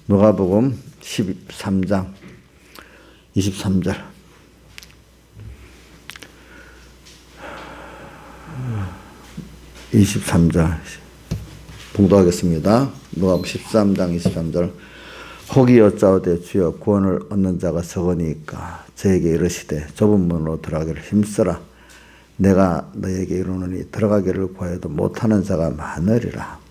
누가복음 13장 23절. 봉독하겠습니다. 누가복음 13장 23절. 혹이 여짜오되 주여 구원을 얻는 자가 적으니까 저에게 이르시되 좁은 문으로 들어가기를 힘쓰라. 내가 너에게 이르노니 들어가기를 구하여도 못하는 자가 많으리라.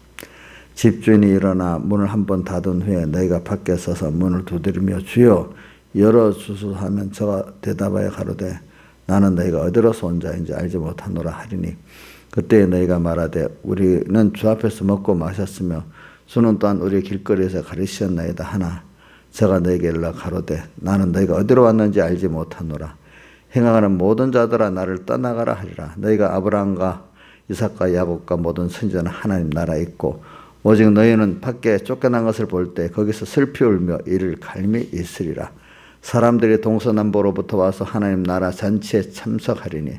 집주인이 일어나 문을 한번 닫은 후에 너희가 밖에 서서 문을 두드리며 주여 열어주소서 하면 저가 대답하여 가로되 나는 너희가 어디로서 온 자인지 알지 못하노라 하리니 그때 너희가 말하되 우리는 주 앞에서 먹고 마셨으며 주는 또한 우리 길거리에서 가르치셨나이다 하나 저가 너희에게 일러 가로되 나는 너희가 어디로 왔는지 알지 못하노라. 행하는 모든 자들아 나를 떠나가라 하리라. 너희가 아브라함과 이삭과 야곱과 모든 선지자는 하나님 나라에 있고 오직 너희는 밖에 쫓겨난 것을 볼 때 거기서 슬피 울며 이를 갈미 있으리라. 사람들이 동서남북으로부터 와서 하나님 나라 잔치에 참석하리니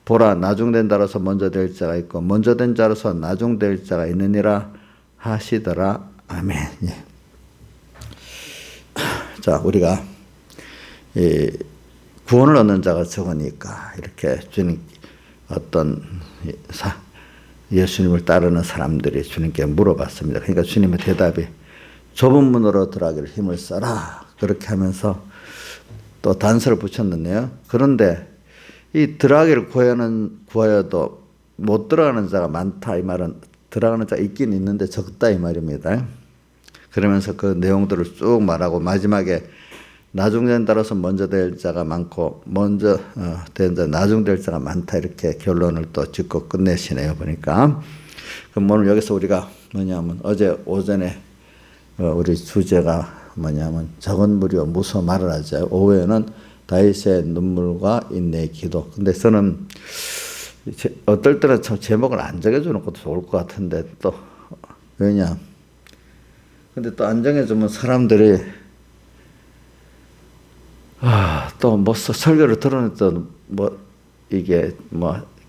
보라 나중된 자로서 먼저 될 자가 있고 먼저 된 자로서 나중될 자가 있느니라 하시더라. 아멘. 예. 자, 우리가 구원을 얻는 자가 적으니까 이렇게 주님 어떤 예수님을 따르는 사람들이 주님께 물어봤습니다. 그러니까 주님의 대답이 좁은 문으로 들어가기를 힘을 써라. 그렇게 하면서 또 단서를 붙였는데요. 그런데 이 들어가기를 구하여도 못 들어가는 자가 많다. 이 말은 들어가는 자가 있긴 있는데 적다 이 말입니다. 그러면서 그 내용들을 쭉 말하고 마지막에 나중된 자로서 먼저 될 자가 많고 먼저 된 자 나중될 자가 많다 이렇게 결론을 또 짓고 끝내시네요. 보니까 그럼 오늘 여기서 우리가 뭐냐면 어제 오전에 우리 주제가 뭐냐면 적은 무리와 무서워 말을 하죠. 오후에는 다윗의 눈물과 인내의 기도. 근데 저는 어떨 때는 참 제목을 안 정해주는 것도 좋을 것 같은데 또 왜냐? 근데 또 안 정해주면 사람들이 또 뭐 설교를 들으면 이게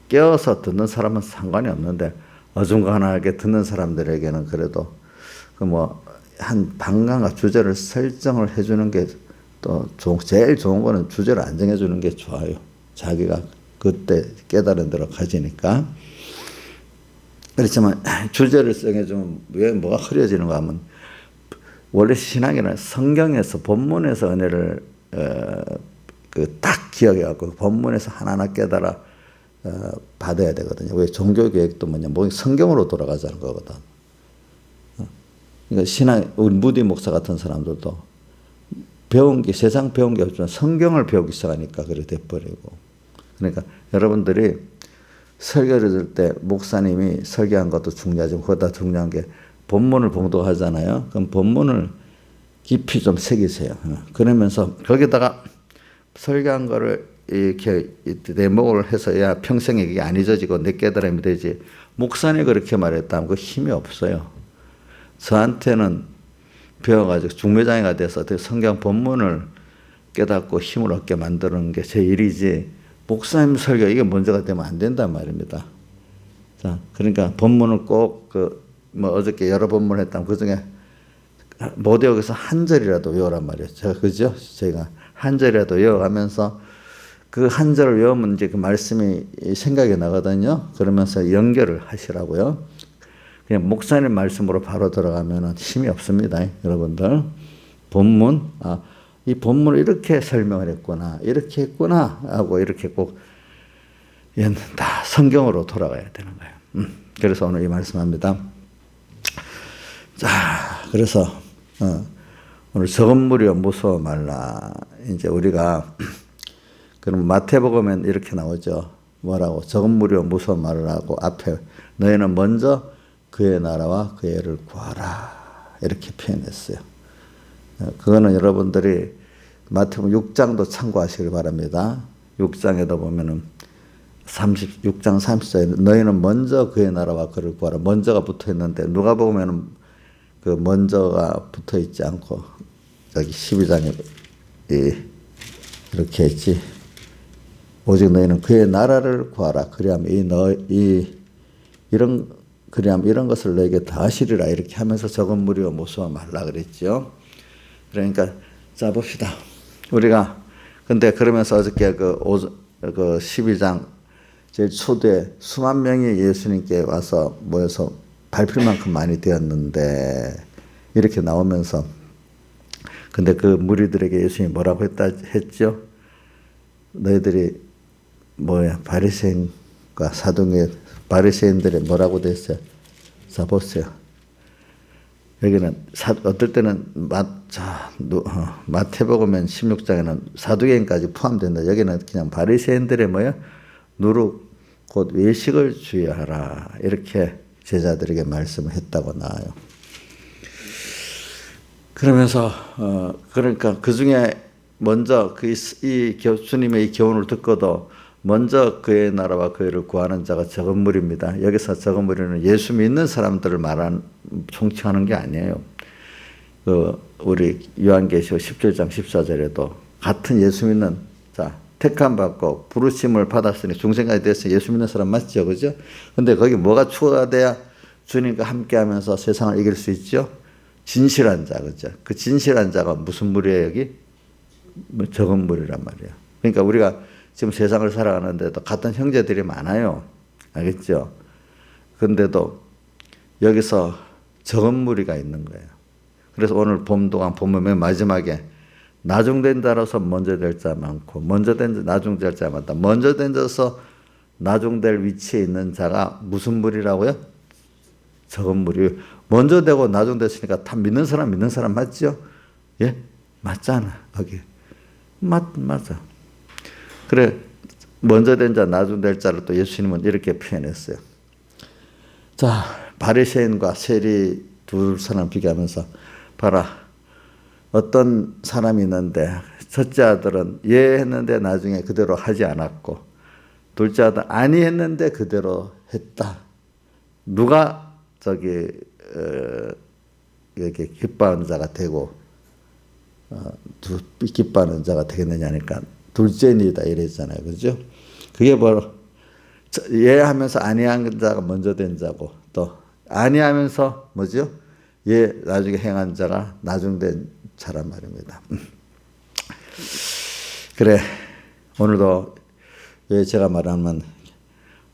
깨어서 듣는 사람은 상관이 없는데 어중간하게 듣는 사람들에게는 그래도 한 방향과 주제를 설정을 해주는 게 또 제일 좋은 거는 주제를 안 정해주는 게 좋아요. 자기가 그때 깨달은 대로 가지니까. 그렇지만 주제를 정해주면 왜 뭐가 흐려지는가 하면 원래 신앙이란 성경에서 본문에서 은혜를 딱 기억해갖고 본문에서 하나하나 깨달아 받아야 되거든요. 왜 종교개혁도 성경으로 돌아가자는 거거든. 그러니까 우리 무디 목사 같은 사람들도 세상 배운 게 없지만 성경을 배우기 시작하니까 그래 돼버리고. 그러니까 여러분들이 설교를 들을 때 목사님이 설교한 것도 중요하지만 그보다 중요한 게 본문을 봉독하잖아요. 그럼 본문을 깊이 좀 새기세요. 그러면서 거기다가 설교한 거를 이렇게 대목을 해서 야 평생에 이게 안 잊어지고 내 깨달음이 되지. 목사님이 그렇게 말했다면 그 힘이 없어요. 저한테는 배워가지고 중매장이가 돼서 성경 본문을 깨닫고 힘을 얻게 만드는 게 제 일이지 목사님 설교 이게 문제가 되면 안 된단 말입니다. 자, 그러니까 본문을 꼭 어저께 여러 본문 했다면 그 중에 못 외워서 한 절이라도 외우란 말이에요. 제가 한 절이라도 외워가면서 그 한 절을 외우면 이제 그 말씀이 생각이 나거든요. 그러면서 연결을 하시라고요. 그냥 목사님 말씀으로 바로 들어가면 힘이 없습니다. 여러분들. 본문, 이 본문을 이렇게 설명을 했구나, 이렇게 했구나 하고 이렇게 꼭 다 성경으로 돌아가야 되는 거예요. 그래서 오늘 이 말씀합니다. 자, 그래서 오늘 적은 무리여 무서워 말라. 이제 우리가 그럼 마태복음엔 이렇게 나오죠. 뭐라고? 적은 무리여 무서워 말라고 앞에 너희는 먼저 그의 나라와 그의 의를 구하라 이렇게 표현했어요. 그거는 여러분들이 마태복음 6장도 참고하시길 바랍니다. 6장에도 보면은 6장 30절에 너희는 먼저 그의 나라와 그를 구하라. 먼저가 붙어 있는데 누가복음에는 그 먼저가 붙어 있지 않고 여기 12장에 이렇게 했지. 오직 너희는 그의 나라를 구하라. 그리하면 이런 그리하면 이런 것을 너에게 더하시리라 이렇게 하면서 적은 무리와 모수와 말라 그랬죠. 그러니까 자 봅시다. 우리가 근데 그러면서 어저께 그 12장 제일 초대에 수만 명이 예수님께 와서 모여서 밟힐 만큼 많이 되었는데 이렇게 나오면서 근데 그 무리들에게 예수님이 뭐라고 했죠? 너희들이 바리새인과 사두개 바리새인들이 뭐라고 됐어요? 자 보세요. 여기는 어떨 때는 마태복음 16장에는 사두개인까지 포함된다. 여기는 그냥 바리새인들의 누룩 곧 외식을 주의하라 이렇게 제자들에게 말씀을 했다고 나와요. 그러면서 그러니까 그 중에 먼저 주님의 이 교훈을 듣고도 먼저 그의 나라와 그의를 구하는 자가 적은 무리입니다. 여기서 적은 무리는 예수 믿는 사람들을 총칭하는 게 아니에요. 우리 요한계시록 17장 14절에도 같은 예수 믿는 택함 받고 부르심을 받았으니 중생까지 됐으니 예수 믿는 사람 맞죠, 그죠? 근데 거기 뭐가 추가가 돼야 주님과 함께하면서 세상을 이길 수 있죠? 진실한 자, 그죠? 그 진실한 자가 무슨 무리예요, 여기? 적은 무리란 말이에요. 그러니까 우리가 지금 세상을 살아가는데도 같은 형제들이 많아요. 알겠죠? 근데도 여기서 적은 무리가 있는 거예요. 그래서 오늘 본문 맨 마지막에 나중된 자로서 먼저 될 자 많고 먼저 된 자 나중될 자 많다. 먼저 된 자로서 나중될 위치에 있는 자가 무슨 무리라고요? 적은 무리. 먼저 되고 나중됐으니까 다 믿는 사람 맞죠? 예? 맞잖아. 거기. 맞아. 그래 먼저 된 자 나중될 자를 또 예수님은 이렇게 표현했어요. 자 바리새인과 세리 두 사람 비교하면서 봐라. 어떤 사람이 있는데 첫째 아들은 예 했는데 나중에 그대로 하지 않았고 둘째 아들 아니 했는데 그대로 했다. 누가 이렇게 기뻐하는 자가 되고 기뻐하는 자가 되겠느냐니까 둘째니다 이랬잖아요. 그죠? 그게 바로 예 하면서 아니한 자가 먼저 된 자고 또 아니하면서 뭐죠? 예 나중에 행한 자가 나중된 자란 말입니다. 그래 오늘도 왜 제가 말하면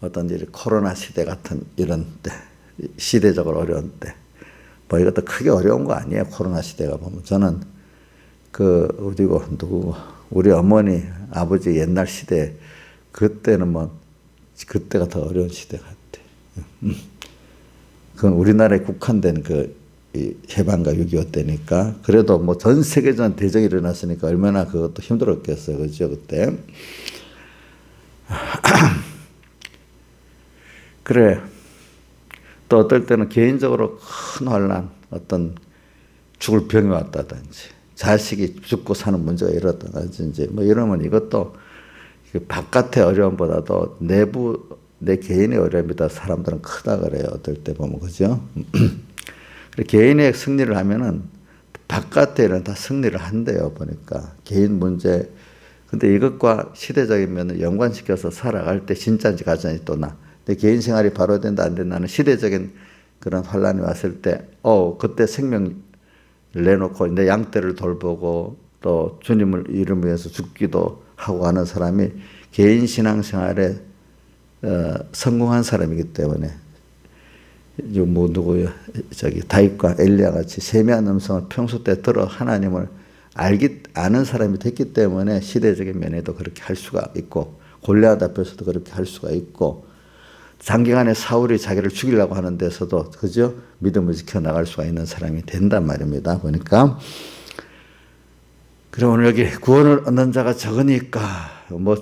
어떤 코로나 시대 같은 이런 때 시대적으로 어려운 때 이것도 크게 어려운 거 아니에요. 코로나 시대가 보면 저는 우리 어머니 아버지 옛날 시대 그때는 그때가 더 어려운 시대 같아. 그건 우리나라에 국한된 해방과 6.25 때니까 그래도 전 세계적인 대전이 일어났으니까 얼마나 그것도 힘들었겠어요. 그죠? 그때. 그래. 또 어떨 때는 개인적으로 큰 환난, 어떤 죽을 병이 왔다든지 자식이 죽고 사는 문제가 일어났다든지 이러면 이것도 바깥의 어려움보다도 내부 내 개인의 어려움이 더 사람들은 크다 그래요. 어떨 때 보면 그죠? 개인의 승리를 하면은 바깥의 일은 다 승리를 한대요. 보니까 개인 문제. 근데 이것과 시대적이면 연관시켜서 살아갈 때 진짜인지 가짜인지 또 내 개인 생활이 바로 된다 안 된다는 시대적인 그런 환란이 왔을 때 그때 생명 내놓고 내 양떼를 돌보고 또 주님을 이름 위해서 죽기도 하고 하는 사람이 개인 신앙생활에 성공한 사람이기 때문에 누구요? 다윗과 엘리야 같이 세미한 음성을 평소 때 들어 하나님을 아는 사람이 됐기 때문에 시대적인 면에도 그렇게 할 수가 있고 골리앗 앞에서도 그렇게 할 수가 있고 장기간에 사울이 자기를 죽이려고 하는 데서도 그죠? 믿음을 지켜나갈 수가 있는 사람이 된단 말입니다. 보니까 그래 오늘 여기 구원을 얻는 자가 적으니까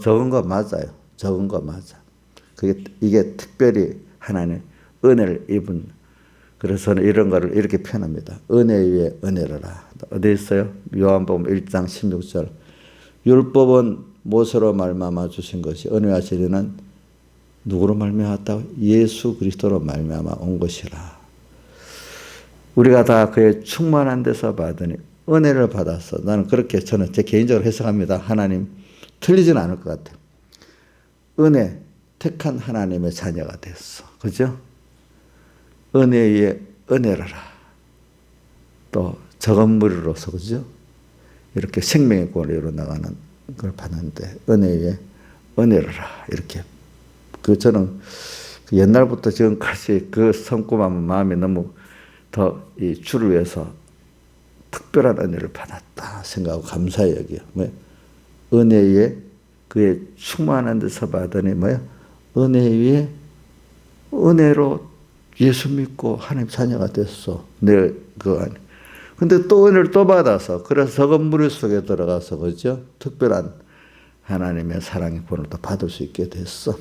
적은 거 맞아요. 적은 거 맞아. 이게 특별히 하나님 은혜를 입은 그래서는 이런 거를 이렇게 표현합니다. 은혜 위에 은혜로라. 어디 있어요? 요한복음 1장 16절. 율법은 모세로 말미암아 주신 것이 은혜와 진리는 누구로 말미암았다고? 예수 그리스도로 말미암아 온 것이라. 우리가 다 그의 충만한 데서 받으니 은혜를 받았어. 나는 그렇게 저는 제 개인적으로 해석합니다. 하나님 틀리지는 않을 것 같아요. 은혜 택한 하나님의 자녀가 됐어. 그죠? 은혜 위에 은혜라라. 또 적은 무리로서 그죠? 이렇게 생명의 구원을 이루어나가는 걸 봤는데 은혜 위에 은혜라라. 이렇게 저는 옛날부터 지금까지 그 성kum한 마음이 너무 더 이 주를 위해서 특별한 은혜를 받았다 생각하고 감사히 여겨요. 뭐야? 은혜 위에 그의 충만한 데서 받으니 뭐야? 은혜 위에 은혜로 예수 믿고 하나님 자녀가 됐어. 근데 또 은혜를 또 받아서 그래서 적은 무리 속에 들어가서 그죠? 특별한 하나님의 사랑의 구원을 또 받을 수 있게 됐어.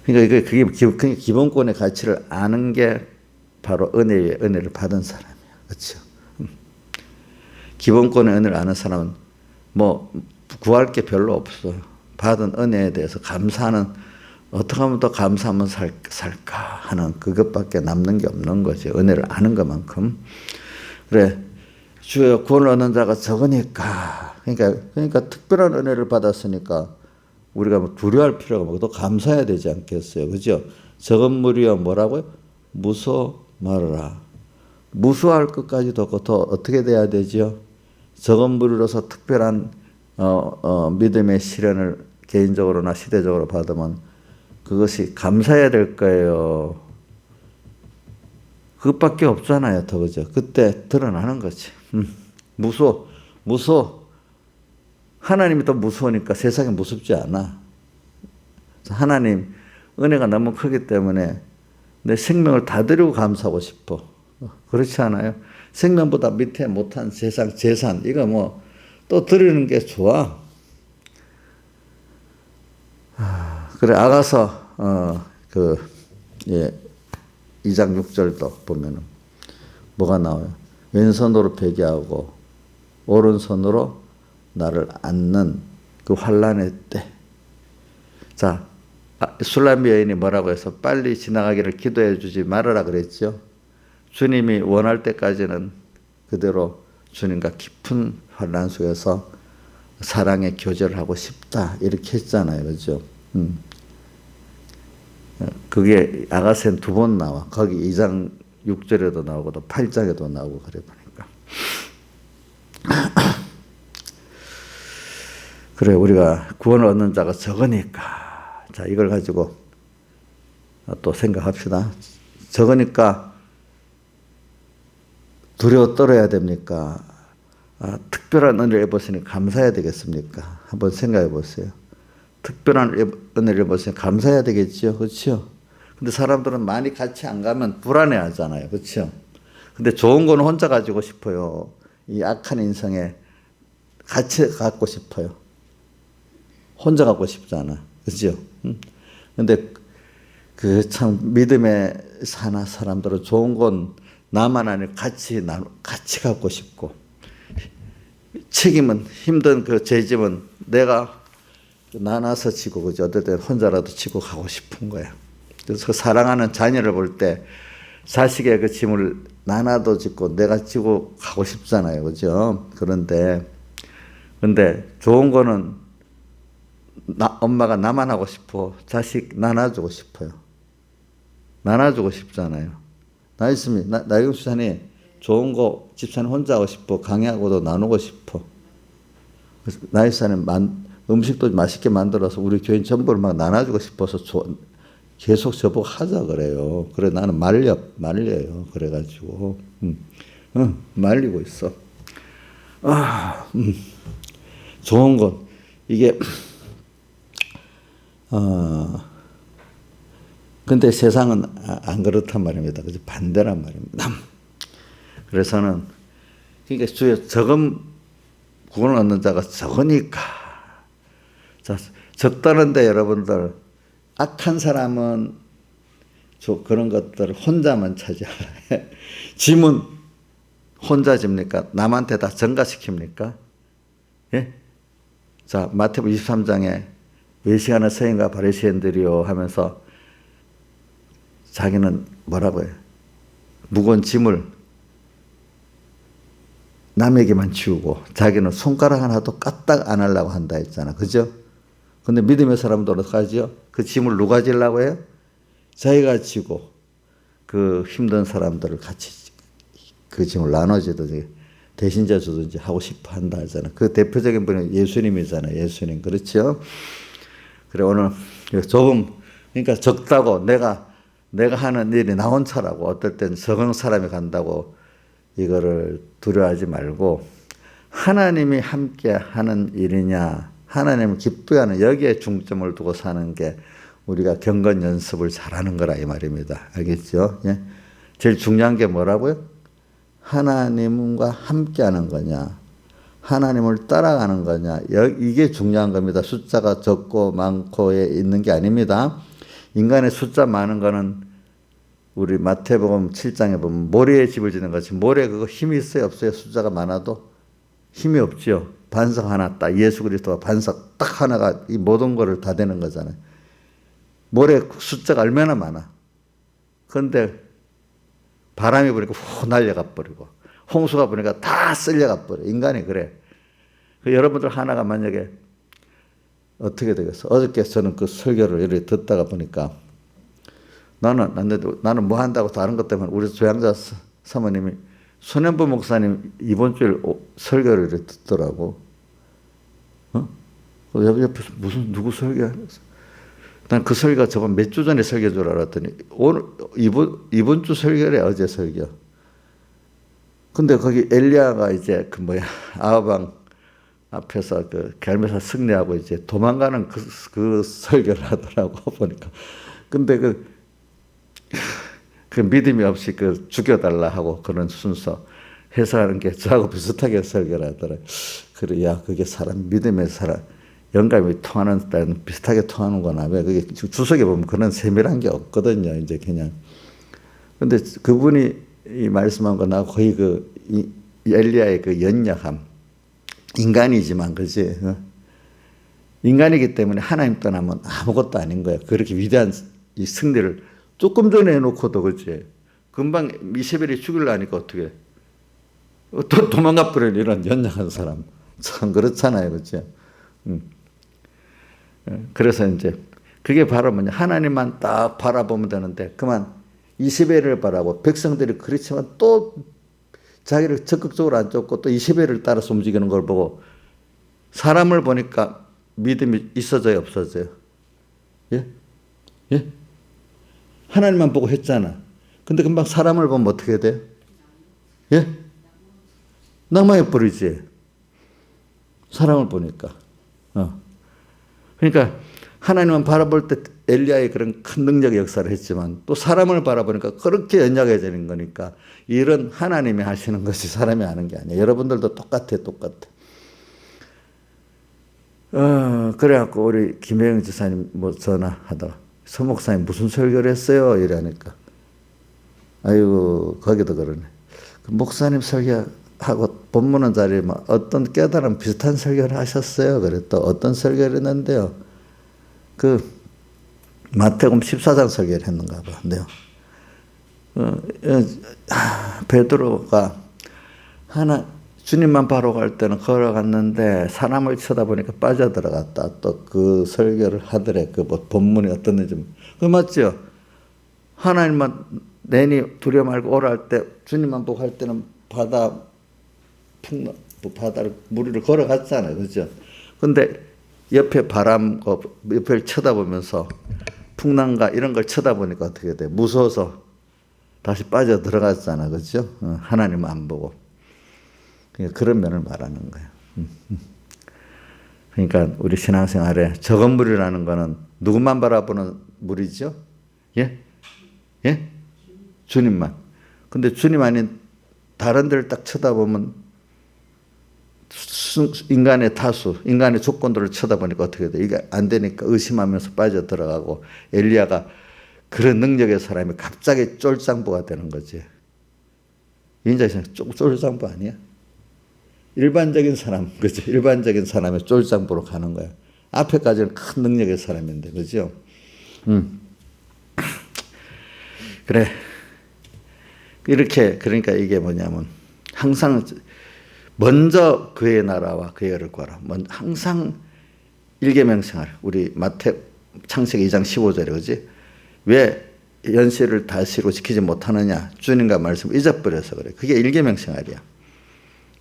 그러니까 그게 기본권의 가치를 아는 게 바로 은혜 위에 은혜를 받은 사람이야. 그렇죠? 기본권의 은혜를 아는 사람은 뭐 구할 게 별로 없어. 받은 은혜에 대해서 감사하는, 어떻게 하면 더 감사하면 살까 하는 그것밖에 남는 게 없는 거지. 은혜를 아는 것만큼. 그래, 주여 구원을 얻는 자가 적으니까. 그러니까 특별한 은혜를 받았으니까 우리가 뭐 두려워할 필요가 없고 또 감사해야 되지 않겠어요. 그죠? 적은 무리여 뭐라고요? 무소 말하라. 무소할 것까지도 더 어떻게 돼야 되죠? 적은 무리로서 특별한 믿음의 시련을 개인적으로나 시대적으로 받으면 그것이 감사해야 될 거예요. 그것밖에 없잖아요. 더 그죠? 그때 드러나는 거지. 무서워. 하나님이 더 무서우니까 세상이 무섭지 않아. 하나님 은혜가 너무 크기 때문에 내 생명을 다 드리고 감사하고 싶어. 그렇지 않아요? 생명보다 밑에 못한 세상 재산 이거 뭐 또 드리는 게 좋아. 그래 아가서 2장 6절도 보면은 뭐가 나와요? 왼손으로 베개하고 오른손으로 나를 안는 그 환난의 때. 자, 술람비 여인이 뭐라고 해서 빨리 지나가기를 기도해 주지 말아라 그랬죠. 주님이 원할 때까지는 그대로 주님과 깊은 환난 속에서 사랑의 교제를 하고 싶다 이렇게 했잖아요. 그죠? 그게 아가서는 2번 나와. 거기 2장 6절에도 나오고 또 8장에도 나오고 그래 보니까. 그래 우리가 구원을 얻는 자가 적으니까 자 이걸 가지고 또 생각합시다. 적으니까 두려워 떨어야 됩니까? 특별한 은혜를 입었으니 감사해야 되겠습니까? 한번 생각해 보세요. 특별한 은혜를 입었으니 감사해야 되겠죠. 그렇죠? 근데 사람들은 많이 같이 안 가면 불안해 하잖아요. 그렇죠? 근데 좋은 건 혼자 가지고 싶어요. 이 악한 인생에 같이 갖고 싶어요. 혼자 갖고 싶지 않아. 그죠? 근데 그 참 믿음에 사는 사람들은 좋은 건 나만 아니고 같이 갖고 싶고 책임은 힘든 그 죄짐은 내가 나눠서 지고 그죠? 어떨 때 혼자라도 지고 가고 싶은 거야. 그래서 사랑하는 자녀를 볼 때 자식의 그 짐을 나눠도 짓고 내가 지고 가고 싶잖아요. 그죠? 근데 좋은 거는 엄마가 나만 하고 싶어. 자식 나눠주고 싶어요. 나눠주고 싶잖아요. 나경수 집사님 좋은 거 집사님 혼자 하고 싶어. 강의하고도 나누고 싶어. 나경수 집사님 음식도 맛있게 만들어서 우리 교인 전부를 막 나눠주고 싶어서 계속 저보고 하자 그래요. 그래 나는 말려요. 그래가지고 말리고 있어. 좋은 건 이게 근데 세상은 안 그렇단 말입니다. 그죠? 반대란 말입니다. 그래서는 그러니까 주의 적은 구원을 얻는 자가 적으니까. 자, 적다는데 여러분들 악한 사람은 그런 것들을 혼자만 차지하라. 짐은 혼자 집니까? 남한테 다 전가시킵니까? 예? 자, 마태복음 23장에 외식하는 서인과 바리새인들이요 하면서 자기는 뭐라고 해요? 무거운 짐을 남에게만 지우고 자기는 손가락 하나도 까딱 안 하려고 한다 했잖아. 그죠? 근데 믿음의 사람도 어떡하죠? 그 짐을 누가 지려고 해요? 자기가 지고 그 힘든 사람들을 같이 그 짐을 나눠주든지 대신자 주든지 하고 싶어 한다 하잖아. 그 대표적인 분이 예수님이잖아요. 예수님. 그렇죠? 그래, 오늘 조금, 그러니까 적다고 내가 하는 일이 나 혼자라고 어떨 땐 적은 사람이 간다고 이거를 두려워하지 말고 하나님이 함께 하는 일이냐, 하나님을 기쁘게 하는 여기에 중점을 두고 사는 게 우리가 경건 연습을 잘하는 거라 이 말입니다. 알겠죠? 예? 제일 중요한 게 뭐라고요? 하나님과 함께 하는 거냐, 하나님을 따라가는 거냐, 이게 중요한 겁니다. 숫자가 적고 많고에 있는 게 아닙니다. 인간의 숫자 많은 거는 우리 마태복음 7장에 보면 모래에 집을 짓는 것이, 모래 그거 힘이 있어요 없어요? 숫자가 많아도 힘이 없죠. 반석 하나 딱, 예수 그리스도가 반석 딱 하나가 이 모든 거를 다 되는 거잖아요. 모래 숫자가 얼마나 많아. 그런데 바람이 부니까 후 날려가 버리고 홍수가 부니까 다 쓸려가 버려. 인간이 그래. 여러분들 하나가 만약에 어떻게 되겠어? 어저께 저는 그 설교를 이렇게 듣다가 보니까 나는 뭐 한다고 다른 것 때문에 우리 조양자 사모님이 손현보 목사님 이번 주에 설교를 이렇게 듣더라고. 옆에서 무슨 누구 설교하면서. 난 그 설교가 저번 몇 주 전에 설교인 줄 알았더니 오늘 이번 주 설교래. 어제 설교. 근데 거기 엘리야가 이제 그 아하방 앞에서 그 갈매사 승리하고 이제 도망가는 그 설교를 하더라고 보니까. 근데 그 믿음이 없이 죽여달라 하고 그런 순서 해석하는 게 저하고 비슷하게 설교를 하더라고요. 그래, 야, 그게 사람, 믿음의 사람, 영감이 통하는 때는 비슷하게 통하는구나. 왜 그게 주석에 보면 그런 세밀한 게 없거든요. 이제 그냥. 근데 그분이 이 말씀한 거 나 거의 이 엘리야의 그 연약함. 인간이지만, 그지? 인간이기 때문에 하나님 떠나면 아무것도 아닌 거야. 그렇게 위대한 이 승리를 조금 전에 해놓고도, 그지? 금방 이세벨이 죽이려니까 어떻게 또 도망가 버리는 이런 연약한 사람. 참 그렇잖아요. 그죠? 그래서 이제 그게 바로 뭐냐. 하나님만 딱 바라보면 되는데 그만 이세벨을 바라고 백성들이 그렇지만 또 자기를 적극적으로 안 쫓고 또 이세벨을 따라서 움직이는 걸 보고 사람을 보니까 믿음이 있어져요, 없어져요? 예? 예? 하나님만 보고 했잖아. 근데 금방 사람을 보면 어떻게 돼? 예? 낭망해 버리지. 사람을 보니까. 그러니까 하나님만 바라볼 때 엘리야의 그런 큰 능력의 역사를 했지만 또 사람을 바라보니까 그렇게 연약해지는 거니까 일은 하나님이 하시는 것이 사람이 하는 게 아니에요. 여러분들도 똑같아. 그래갖고 우리 김혜영 지사님 전화하다가 서 목사님 무슨 설교를 했어요? 이러니까 아이고 거기도 그러네. 그 목사님 설교하고 본문은 자리에 어떤 깨달음 비슷한 설교를 하셨어요. 그래 또 어떤 설교를 했는데요. 마태복음 14장 설교를 했는가 봐. 근데요. 베드로가 주님만 바로 갈 때는 걸어갔는데 사람을 쳐다보니까 빠져들어갔다. 또 그 설교를 하더래. 본문이 어떻는지. 맞죠? 하나님만 내니 두려워 말고 오라 할 때 주님만 보고 할 때는 바다를 무리를 걸어갔잖아요. 그죠? 근데 옆에 바람, 옆을 쳐다보면서 풍랑과 이런 걸 쳐다보니까 어떻게 돼? 무서워서 다시 빠져 들어갔잖아. 그죠? 하나님 안 보고. 그러니까 그런 면을 말하는 거예요. 그러니까 우리 신앙생활에 적은 무리라는 거는 누구만 바라보는 무리죠? 예? 예? 주님만. 근데 주님 아닌 다른 데를 딱 쳐다보면 인간의 타수, 인간의 조건들을 쳐다보니까 어떻게 돼? 이게 안 되니까 의심하면서 빠져들어가고 엘리야가 그런 능력의 사람이 갑자기 쫄장부가 되는 거지. 인자에서는 쫄장부 아니야? 일반적인 사람, 그죠? 일반적인 사람의 쫄장부로 가는 거야. 앞에까지는 큰 능력의 사람인데, 그죠? 그래. 이렇게, 그러니까 이게 뭐냐면, 항상, 먼저 그의 나라와 그의 의를 구하라. 항상 일계명생활. 우리 창세기 2장 15절에, 그지? 왜 연실을 다시고 지키지 못하느냐. 주님과 말씀 잊어버려서 그래. 그게 일계명생활이야.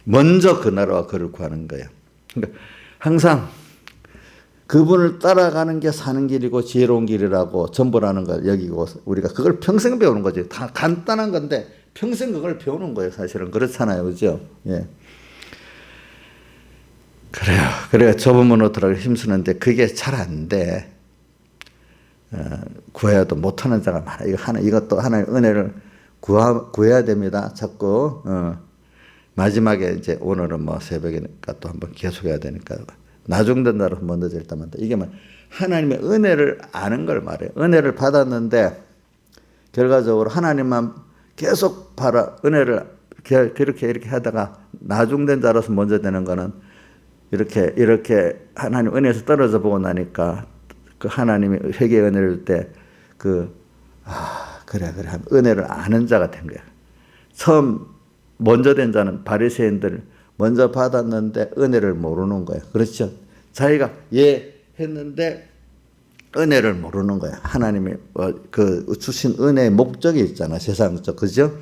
먼저 그 나라와 그를 구하는 거예요. 그러니까 항상 그분을 따라가는 게 사는 길이고 지혜로운 길이라고 전부라는 걸 여기고 우리가 그걸 평생 배우는 거지. 다 간단한 건데 평생 그걸 배우는 거예요. 사실은 그렇잖아요. 그죠? 예. 그래요. 그래야 좁은 문으로 들어가기 힘쓰는데 그게 잘 안 돼. 구해야도 못하는 자가 많아. 이것도 하나의 은혜를 구해야 됩니다. 자꾸. 마지막에 이제 오늘은 뭐 새벽이니까 또 한번 계속해야 되니까 나중된 자로 먼저 일단 이게 뭐 하나님의 은혜를 아는 걸 말해요. 은혜를 받았는데 결과적으로 하나님만 계속 바라 은혜를 이렇게 하다가 나중된 자로서 먼저 되는 거는 이렇게 하나님 은혜에서 떨어져 보고 나니까 그 하나님이 회개의 은혜를 줄 때 그래 은혜를 아는 자가 된 거야. 처음 먼저 된 자는 바리새인들 먼저 받았는데 은혜를 모르는 거예요. 그렇죠? 자기가 했는데 은혜를 모르는 거야. 하나님이 그 주신 은혜의 목적이 있잖아. 세상적. 그죠?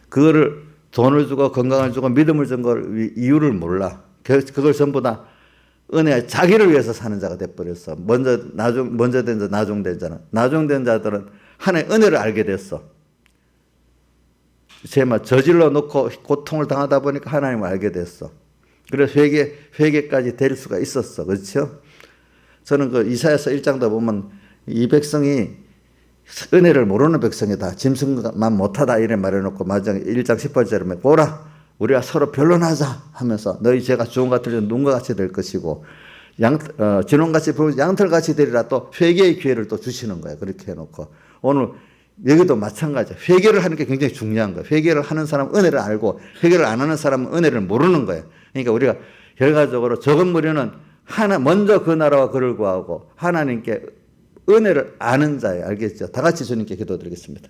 그거를 돈을 주고 건강을 주고 믿음을 준 걸 이유를 몰라. 그걸 전부 다 은혜 자기를 위해서 사는 자가 돼버렸어. 먼저 된 자, 나중된 자는. 나중된 자들은 하나님의 은혜를 알게 됐어. 제말 저질러 놓고 고통을 당하다 보니까 하나님을 알게 됐어. 그래서 회개까지 될 수가 있었어. 그렇죠? 저는 그 이사야서 1장도 보면 이 백성이 은혜를 모르는 백성이다. 짐승만 못하다 이래 말해놓고 마지막에 1장 18절에 보라 우리가 서로 변론하자 하면서 너희 죄가 주홍 같을 눈과 같이 될 것이고 진홍같이 보면 양털같이 되리라. 또 회개의 기회를 또 주시는 거예요. 그렇게 해놓고 오늘 여기도 마찬가지야. 회개를 하는 게 굉장히 중요한 거예요. 회개를 하는 사람은 은혜를 알고 회개를 안 하는 사람은 은혜를 모르는 거예요. 그러니까 우리가 결과적으로 적은 무리는 먼저 그 나라와 그를 구하고 하나님께 은혜를 아는 자예요. 알겠죠? 다 같이 주님께 기도드리겠습니다.